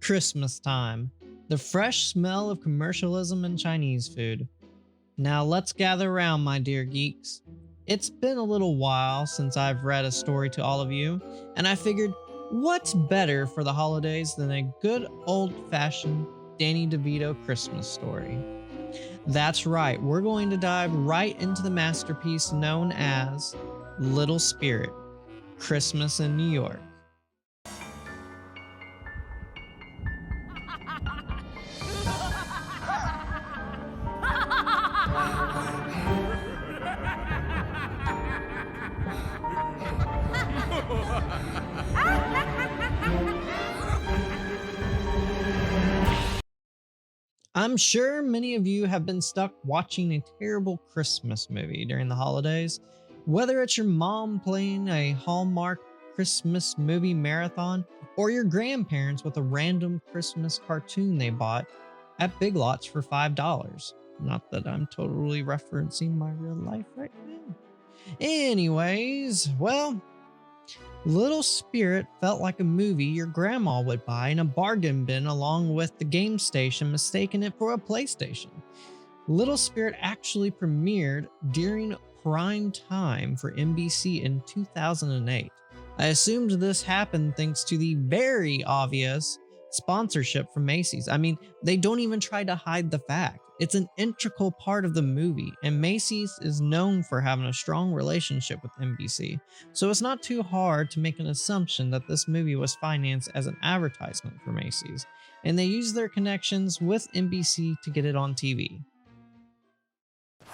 Christmas time. The fresh smell of commercialism and Chinese food. Now let's gather around, my dear geeks. It's been a little while since I've read a story to all of you, and I figured what's better for the holidays than a good old-fashioned Danny DeVito Christmas story? That's right, we're going to dive right into the masterpiece known as Little Spirit, Christmas in New York. I'm sure many of you have been stuck watching a terrible Christmas movie during the holidays. Whether it's your mom playing a Hallmark Christmas movie marathon or your grandparents with a random Christmas cartoon they bought at Big Lots for $5. Not that I'm totally referencing my real life right now. Anyways, well, Little Spirit felt like a movie your grandma would buy in a bargain bin along with the game station, mistaking it for a PlayStation. Little Spirit actually premiered during prime time for NBC in 2008. I assumed this happened thanks to the very obvious sponsorship from Macy's. I mean, they don't even try to hide the fact. It's an integral part of the movie, and Macy's is known for having a strong relationship with NBC, so it's not too hard to make an assumption that this movie was financed as an advertisement for Macy's, and they used their connections with NBC to get it on TV.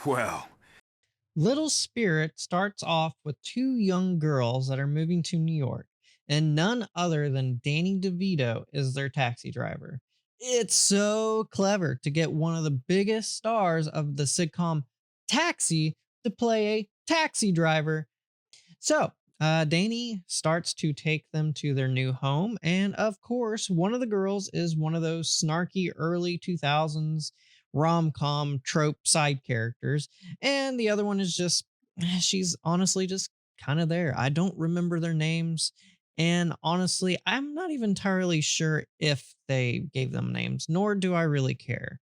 Well, Little Spirit starts off with two young girls that are moving to New York, and none other than Danny DeVito is their taxi driver. It's so clever to get one of the biggest stars of the sitcom Taxi to play a taxi driver. So, Danny starts to take them to their new home, and of course, one of the girls is one of those snarky early 2000s rom-com trope side characters, and the other one is just, she's honestly just kind of there. I don't remember their names, and honestly, I'm not even entirely sure if they gave them names, nor do I really care.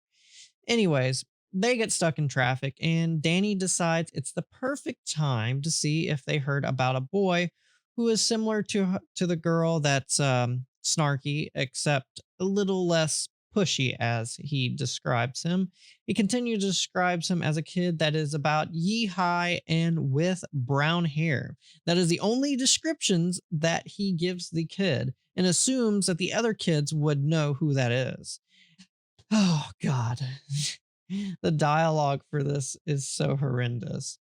Anyways, they get stuck in traffic, and Danny decides it's the perfect time to see if they heard about a boy who is similar to the girl that's snarky, except a little less pushy, as he describes him. He continues to describe him as a kid that is about ye-high and with brown hair. That is the only descriptions that he gives the kid, and assumes that the other kids would know who that is. Oh, God. The dialogue for this is so horrendous.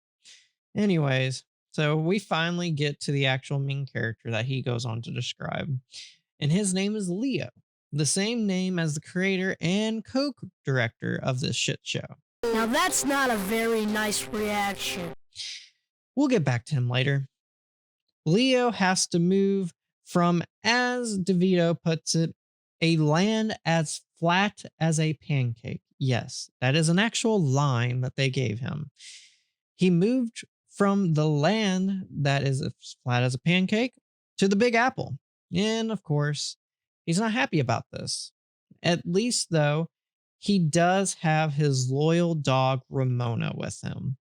Anyways, so we finally get to the actual main character that he goes on to describe, and his name is Leo, the same name as the creator and co-director of this shit show. Now that's not a very nice reaction. We'll get back to him later. Leo has to move from, as DeVito puts it, a land as flat as a pancake. Yes, that is an actual line that they gave him. He moved from the land that is as flat as a pancake to the Big Apple. And of course, he's not happy about this. At least, though, he does have his loyal dog Ramona with him.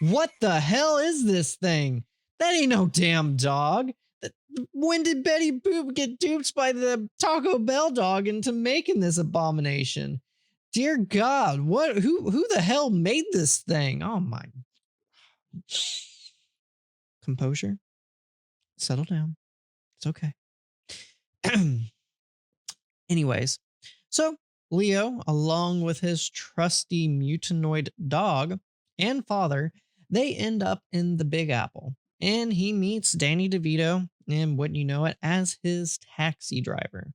What the hell is this thing? That ain't no damn dog. When did Betty Boop get duped by the Taco Bell dog into making this abomination? Dear God, who the hell made this thing? Oh my. Composure. Settle down. It's okay. Anyways, so Leo, along with his trusty mutanoid dog and father, they end up in the Big Apple, and he meets Danny DeVito, and wouldn't you know it, as his taxi driver.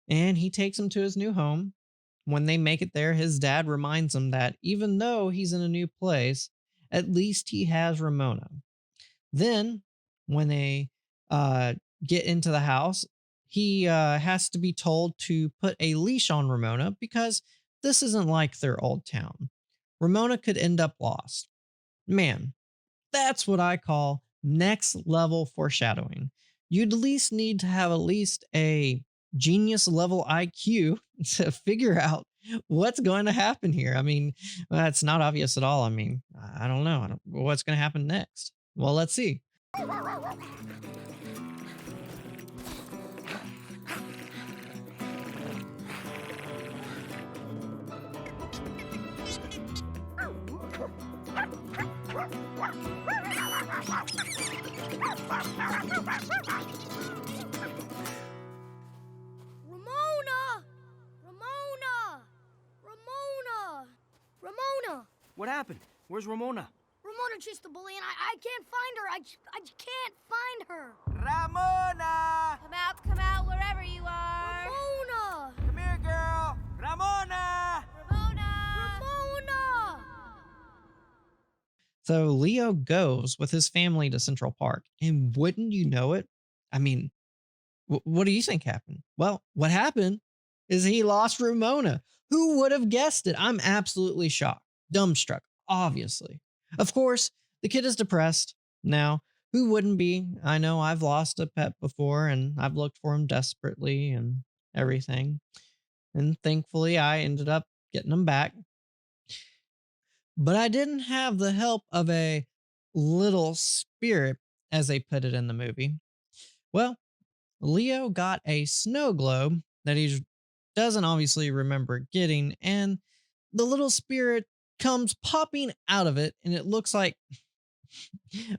And he takes him to his new home. When they make it there, his dad reminds him that even though he's in a new place, at least he has Ramona. Then, when they get into the house, he has to be told to put a leash on Ramona because this isn't like their old town. Ramona could end up lost. Man, that's what I call next level foreshadowing. you'd at least need to have at least a genius level IQ to figure out what's going to happen here. I mean, that's not obvious at all. I mean, I don't know. What's going to happen next. Well, let's see. Ramona! Ramona! Ramona! Ramona! What happened? Where's Ramona? Ramona chased the bully and I can't find her. I can't find her. Ramona! Come out, wherever you are. Ramona! Come here, girl! Ramona! Ramona! Ramona! So Leo goes with his family to Central Park, and wouldn't you know it? I mean, what do you think happened? Well, what happened is he lost Ramona. Who would have guessed it? I'm absolutely shocked, dumbstruck, obviously. Of course, the kid is depressed now. Who wouldn't be? I know I've lost a pet before and I've looked for him desperately and everything. And thankfully, I ended up getting him back. But I didn't have the help of a little spirit, as they put it in the movie. Well, Leo got a snow globe that he doesn't obviously remember getting, and the little spirit comes popping out of it, and it looks like,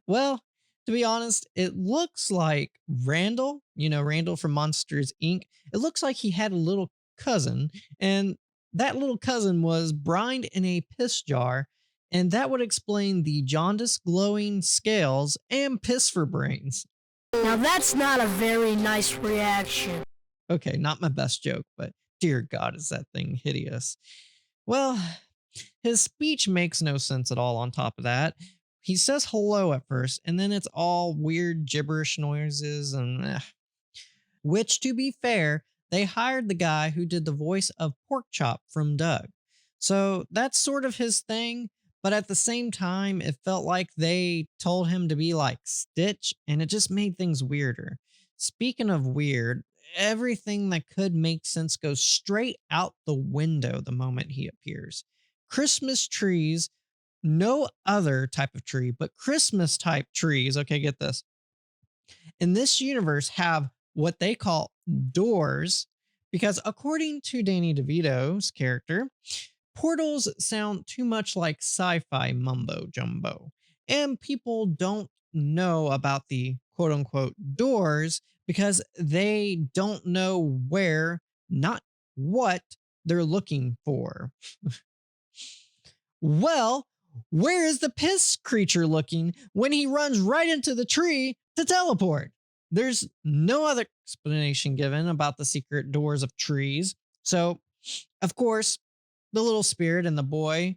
well, to be honest, it looks like Randall, Randall from Monsters Inc. It looks like he had a little cousin, and that little cousin was brined in a piss jar, and that would explain the jaundice, glowing scales, and piss for brains. Now that's not a very nice reaction. Okay, not my best joke, but dear God, is that thing hideous. Well, his speech makes no sense at all on top of that. He says hello at first, and then it's all weird gibberish noises, and which, to be fair, they hired the guy who did the voice of Porkchop from Doug. So that's sort of his thing, but at the same time, it felt like they told him to be like Stitch, and it just made things weirder. Speaking of weird, everything that could make sense goes straight out the window the moment he appears. Christmas trees, no other type of tree, but Christmas type trees. Okay, get this. In this universe, have what they call doors, because according to Danny DeVito's character, portals sound too much like sci-fi mumbo jumbo, and people don't know about the quote unquote doors because they don't know where, not what, they're looking for. Well, where is the piss creature looking when he runs right into the tree to teleport? There's no other explanation given about the secret doors of trees. So, of course, the little spirit and the boy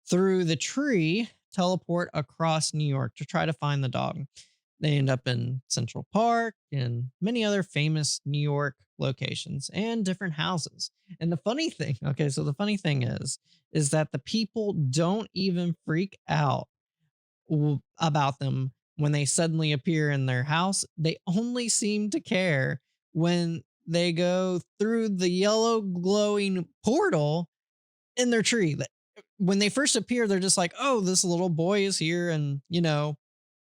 through the tree teleport across New York to try to find the dog. They end up in Central Park and many other famous New York locations and different houses. And the funny thing, okay, so the funny thing is that the people don't even freak out about them when they suddenly appear in their house. They only seem to care when they go through the yellow glowing portal in their tree. When they first appear, they're just like, oh, this little boy is here. And,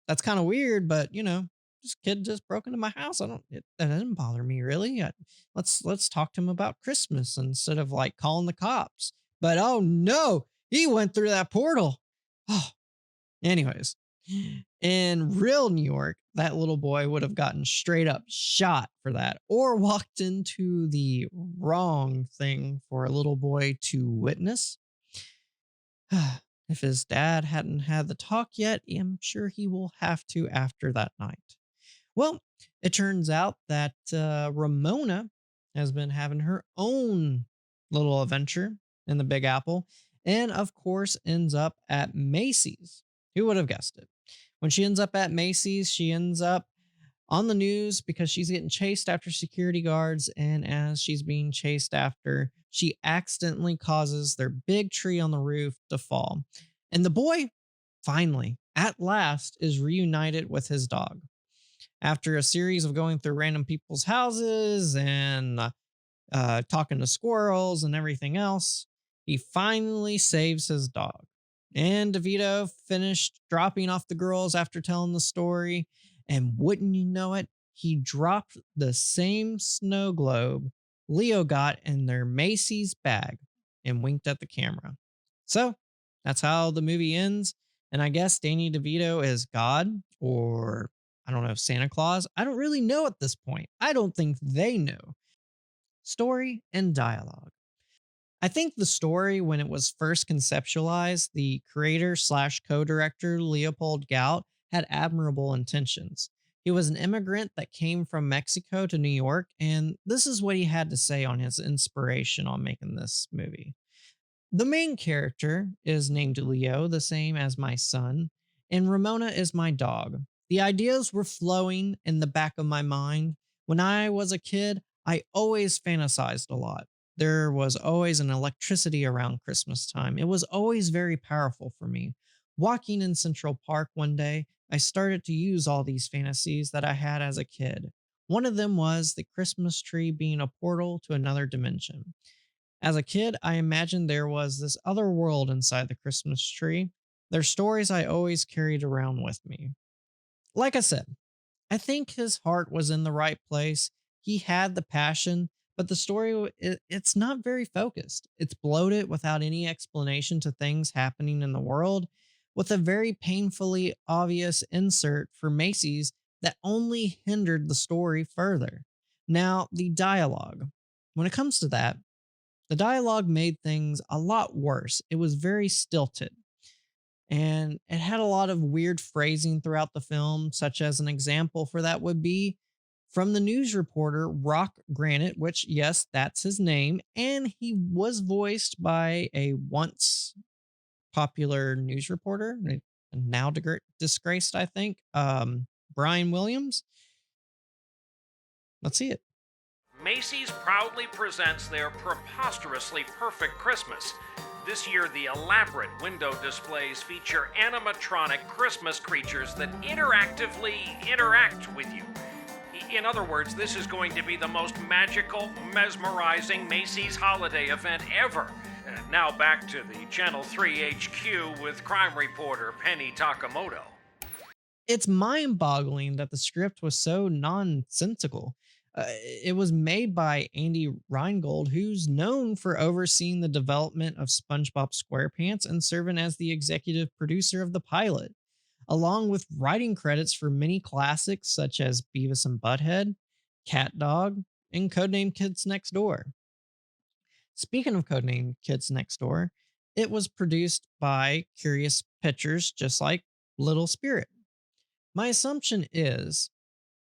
that's kind of weird, but, this kid just broke into my house. That doesn't bother me really. Let's talk to him about Christmas instead of like calling the cops. But oh no, he went through that portal. Oh, anyways, in real New York, that little boy would have gotten straight up shot for that or walked into the wrong thing for a little boy to witness. If his dad hadn't had the talk yet, I'm sure he will have to after that night. Well, it turns out that Ramona has been having her own little adventure in the Big Apple, and of course ends up at Macy's. Who would have guessed it? When she ends up at Macy's, she ends up on the news because she's getting chased after security guards, and as she's being chased after, she accidentally causes their big tree on the roof to fall. And the boy, finally, at last, is reunited with his dog. After a series of going through random people's houses and talking to squirrels and everything else, he finally saves his dog. And DeVito finished dropping off the girls after telling the story. And wouldn't you know it, he dropped the same snow globe Leo got in their Macy's bag and winked at the camera. So that's how the movie ends. And I guess Danny DeVito is God or I don't know, Santa Claus. I don't really know at this point. I don't think they know. Story and dialogue. I think the story, when it was first conceptualized, the creator slash co director Leopold Gout had admirable intentions. He was an immigrant that came from Mexico to New York, and this is what he had to say on his inspiration on making this movie. The main character is named Leo, the same as my son, and Ramona is my dog. The ideas were flowing in the back of my mind. When I was a kid, I always fantasized a lot. There was always an electricity around Christmas time. It was always very powerful for me. Walking in Central Park one day, I started to use all these fantasies that I had as a kid. One of them was the Christmas tree being a portal to another dimension. As a kid, I imagined there was this other world inside the Christmas tree. They're stories I always carried around with me. Like I said, I think his heart was in the right place. He had the passion, but the story it's not very focused. It's bloated without any explanation to things happening in the world, with a very painfully obvious insert for Macy's that only hindered the story further. Now, the dialogue. When it comes to that, the dialogue made things a lot worse. It was very stilted, and it had a lot of weird phrasing throughout the film, such as an example for that would be from the news reporter Rock Granite, which, yes, that's his name, and he was voiced by a once popular news reporter, now disgraced, I think, Brian Williams. Let's see it. Macy's proudly presents their preposterously perfect Christmas. This year, the elaborate window displays feature animatronic Christmas creatures that interactively interact with you. In other words, this is going to be the most magical, mesmerizing Macy's holiday event ever. Now back to the Channel 3 HQ with crime reporter Penny Takamoto. It's mind boggling that the script was so nonsensical. It was made by Andy Reingold, who's known for overseeing the development of SpongeBob SquarePants and serving as the executive producer of the pilot, along with writing credits for many classics such as Beavis and Butthead, Cat Dog, and Codename Kids Next Door. Speaking of Codename Kids Next Door, it was produced by Curious Pictures, just like Little Spirit. My assumption is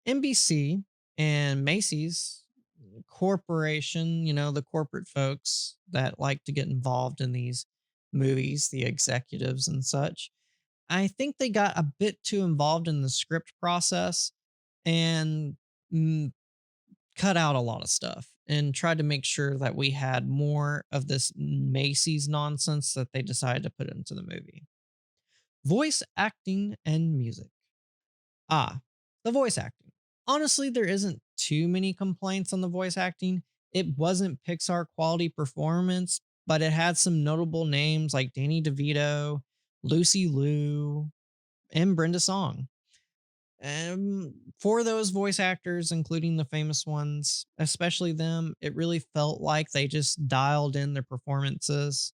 NBC and Macy's corporation, the corporate folks that like to get involved in these movies, the executives and such. I think they got a bit too involved in the script process and cut out a lot of stuff and tried to make sure that we had more of this Macy's nonsense that they decided to put into the movie. Voice acting and music. The voice acting. Honestly, there isn't too many complaints on the voice acting. It wasn't Pixar quality performance, but it had some notable names like Danny DeVito, Lucy Liu, and Brenda Song. And for those voice actors, including the famous ones, especially them, it really felt like they just dialed in their performances.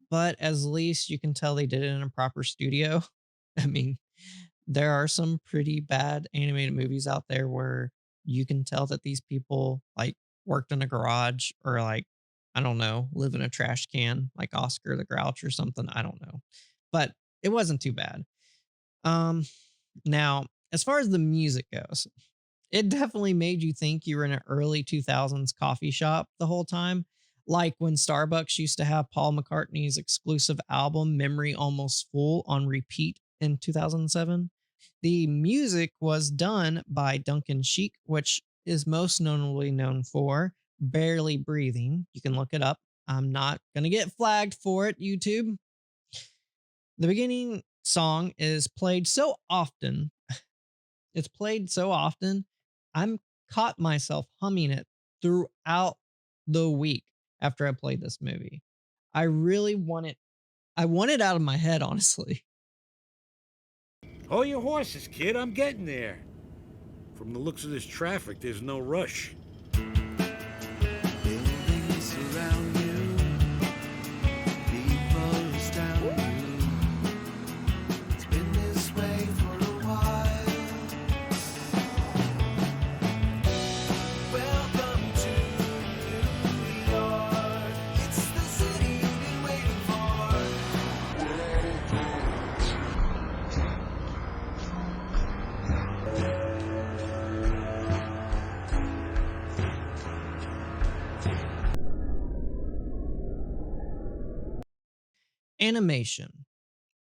But as least you can tell they did it in a proper studio. I mean, there are some pretty bad animated movies out there where you can tell that these people like worked in a garage or like, I don't know, live in a trash can like Oscar the Grouch or something. I don't know. But it wasn't too bad. Now, as far as the music goes, it definitely made you think you were in an early 2000s coffee shop the whole time. Like when Starbucks used to have Paul McCartney's exclusive album, Memory Almost Full, on repeat in 2007. The music was done by Duncan Sheik, which is most notably known for Barely Breathing. You can look it up. I'm not going to get flagged for it, YouTube. The beginning song is played so often It's played so often, I'm caught myself humming it throughout the week after I played this movie. I really want it. I want it out of my head, honestly. Hold your horses, kid. I'm getting there. From the looks of this traffic, there's no rush. Buildings surround you, people astound you. It's been this way for a while. Welcome to New York. It's the city you've been waiting for. Animation.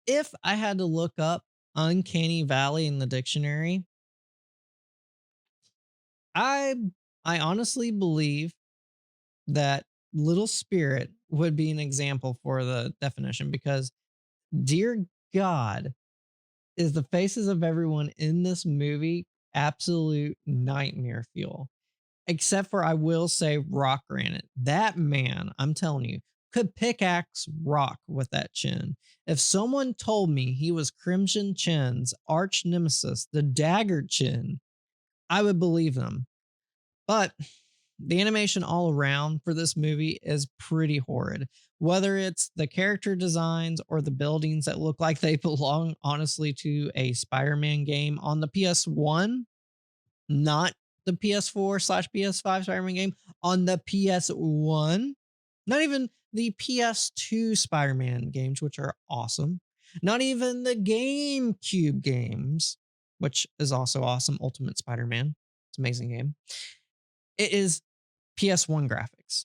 If I had to look up Uncanny Valley in the dictionary, I I honestly believe that Little Spirit would be an example for the definition because dear God, is the faces of everyone in this movie absolute nightmare fuel. Except for I will say Rock Granite. That man, I'm telling you, could pickaxe rock with that chin. If someone told me he was Crimson Chin's arch nemesis, the Dagger Chin, I would believe them. But the animation all around for this movie is pretty horrid. Whether it's the character designs or the buildings that look like they belong, honestly, to a Spider Man game on the PS1, not the PS4/PS5 Spider-Man game, on the PS1, not even the PS2 Spider-Man games, which are awesome, not even the GameCube games, which is also awesome. Ultimate Spider-Man, it's an amazing game. It is PS1 graphics.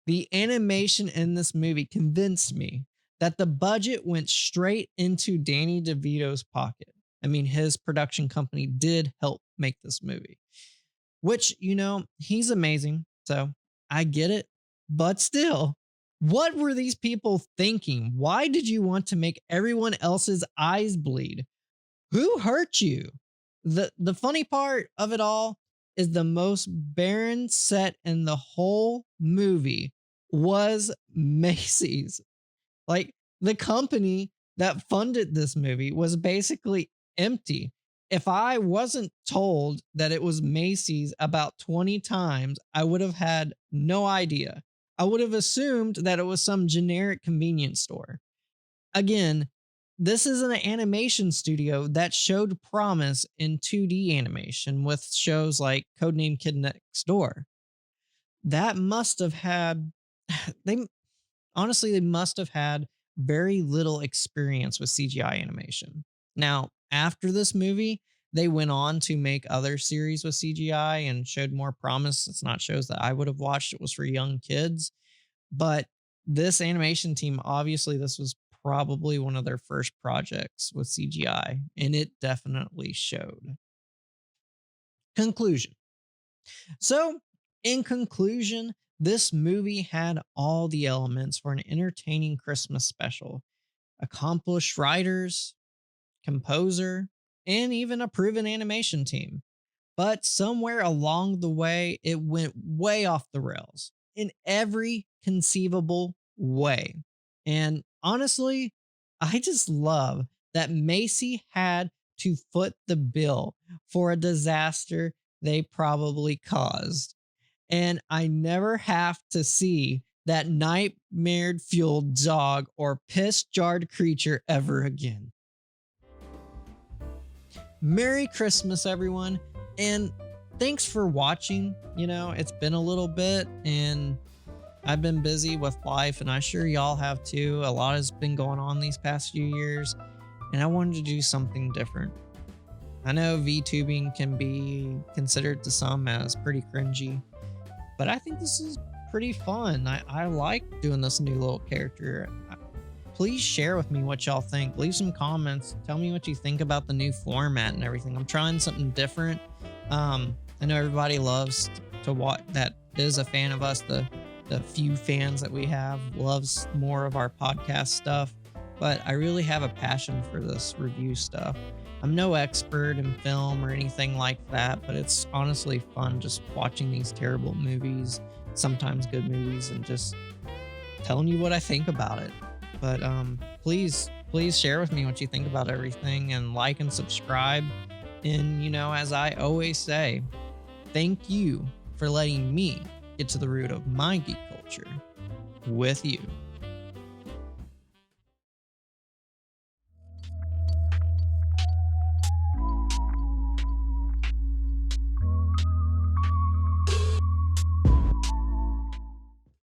The animation in this movie convinced me that the budget went straight into Danny DeVito's pocket. I mean, his production company did help make this movie, which, he's amazing. So I get it. But still, what were these people thinking? Why did you want to make everyone else's eyes bleed? Who hurt you? The funny part of it all is the most barren set in the whole movie was Macy's. Like, the company that funded this movie was basically empty. If I wasn't told that it was Macy's about 20 times, I would have had no idea. I would have assumed that it was some generic convenience store. Again, this is an animation studio that showed promise in 2D animation with shows like Codename Kid Next Door. That must have had they must have had very little experience with CGI animation. Now, after this movie, they went on to make other series with CGI and showed more promise. It's not shows that I would have watched, it was for young kids. But this animation team, obviously, this was probably one of their first projects with CGI, and it definitely showed. Conclusion. So, in conclusion, this movie had all the elements for an entertaining Christmas special. Accomplished writers, composer, and even a proven animation team. But somewhere along the way, it went way off the rails in every conceivable way. And honestly, I just love that Macy had to foot the bill for a disaster they probably caused. And I never have to see that nightmare fueled dog or piss jarred creature ever again. Merry Christmas, everyone. And thanks for watching. It's been a little bit and I've been busy with life, and I'm sure y'all have too. A lot has been going on these past few years, and I wanted to do something different. I know VTubing can be considered to some as pretty cringy, but I think this is pretty fun. I like doing this new little character. Please share with me what y'all think. Leave some comments. Tell me what you think about the new format and everything. I'm trying something different. I know everybody loves to watch, that is a fan of us. The few fans that we have loves more of our podcast stuff. but I really have a passion for this review stuff. I'm no expert in film or anything like that, but it's honestly fun just watching these terrible movies, sometimes good movies, and just telling you what I think about it. But please share with me what you think about everything, and like and subscribe. And as I always say, thank you for letting me get to the root of my geek culture with you.